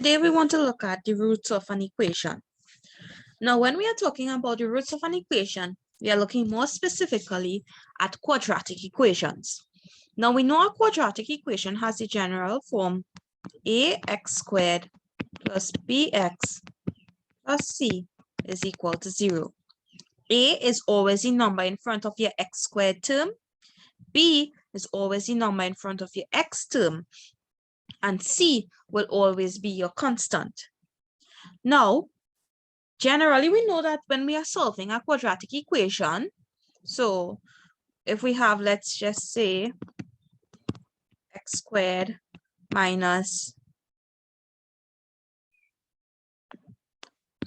Today we want to look at the roots of an equation. Now, when we are talking about the roots of an equation, we are looking more specifically at quadratic equations. Now, we know a quadratic equation has the general form ax squared plus bx plus c is equal to 0. A is always the number in front of your x squared term. B is always the number in front of your x term. And c will always be your constant. Now, generally, we know that when we are solving a quadratic equation, so if we have, let's just say, x squared minus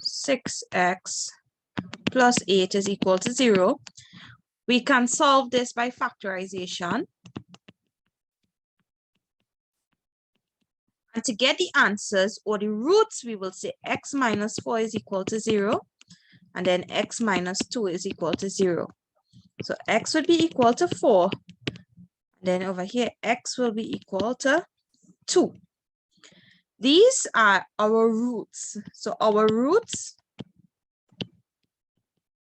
6x plus 8 is equal to 0, we can solve this by factorization. And to get the answers or the roots, we will say x minus 4 is equal to 0, and then x minus 2 is equal to 0. So x would be equal to 4. Then over here, x will be equal to 2. These are our roots. So our roots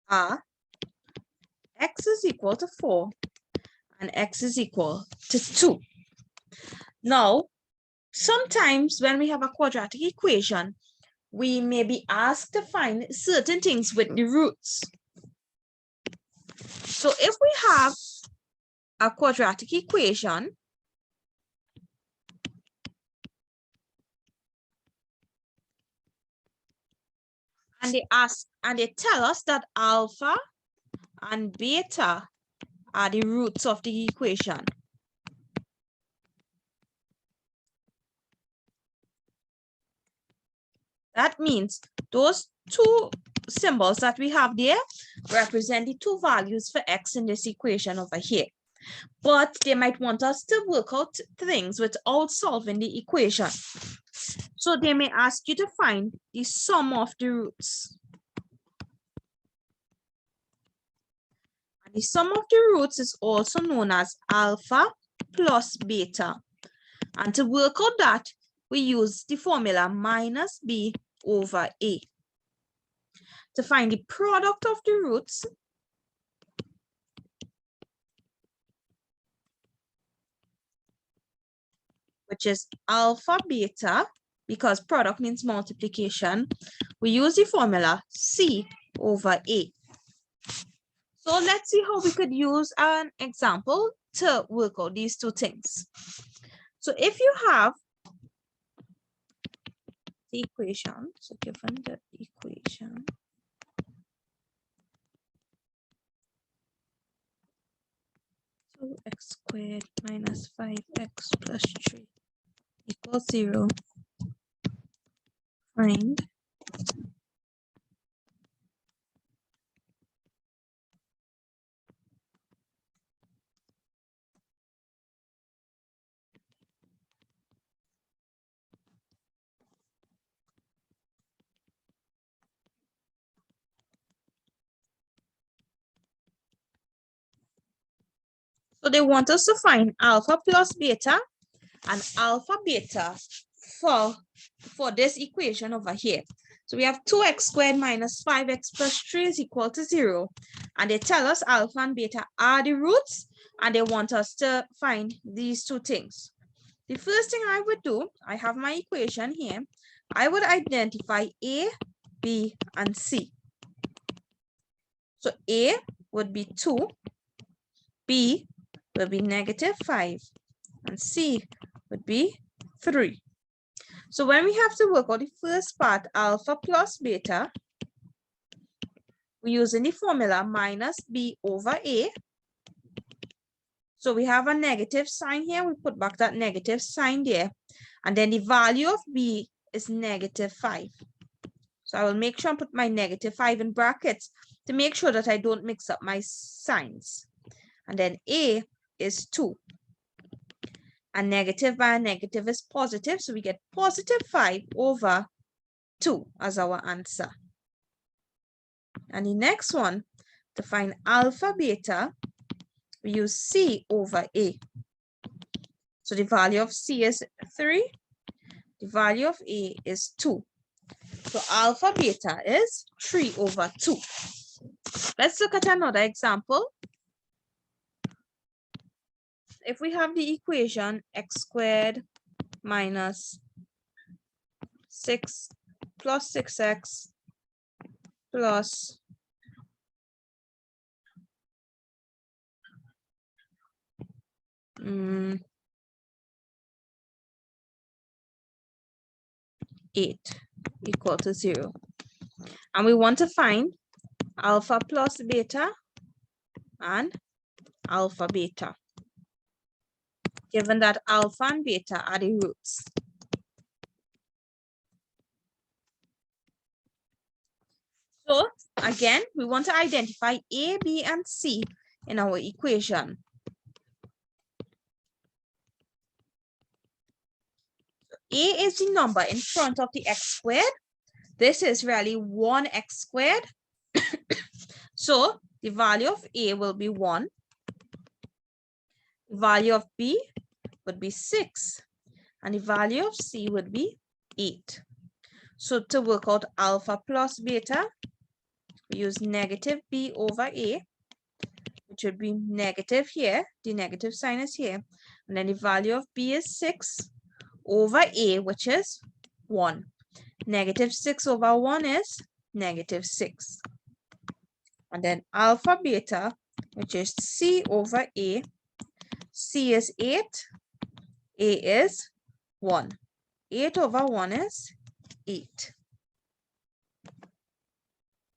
are x is equal to 4 and x is equal to 2. Now, sometimes when we have a quadratic equation, we may be asked to find certain things with the roots. So if we have a quadratic equation, and they tell us that alpha and beta are the roots of the equation. That means those two symbols that we have there represent the two values for x in this equation over here. But they might want us to work out things without solving the equation. So they may ask you to find the sum of the roots. And the sum of the roots is also known as alpha plus beta. And to work out that, we use the formula minus b over a. To find the product of the roots, which is alpha beta, because product means multiplication, we use the formula c over a. So let's see how we could use an example to work out these two things. So if you have the equation, so given the equation, so x squared minus 5x plus 3 equals 0, find so they want us to find alpha plus beta and alpha beta for this equation over here. So we have 2x squared minus 5x plus 3 is equal to 0. And they tell us alpha and beta are the roots, and they want us to find these two things. The first thing I would do, I have my equation here. I would identify A, B, and C. So A would be 2, B will be negative 5, and C would be 3. So when we have to work out the first part, alpha plus beta, we're using the formula minus b over a. So we have a negative sign here. We put back that negative sign there. And then the value of b is negative 5. So I will make sure I put my negative 5 in brackets to make sure that I don't mix up my signs. And then a is 2. And negative by a negative is positive. So we get positive 5 over 2 as our answer. And the next one, to find alpha beta, we use c over a. So the value of c is 3. the value of A is 2. So alpha beta is 3 over 2. Let's look at another example. If we have the equation x squared minus 6 plus 6x plus 8 equal to 0. And we want to find alpha plus beta and alpha beta, given that alpha and beta are the roots. So again, we want to identify A, B, and C in our equation. A is the number in front of the x squared. This is really 1x squared. So the value of A will be 1. The value of B would be 6. And the value of C would be 8. So to work out alpha plus beta, we use negative B over A, which would be negative here. The negative sign is here. And then the value of B is 6 over A, which is 1. Negative 6 over 1 is negative 6. And then alpha beta, which is C over A. C is 8. A is 1. 8 over 1 is 8.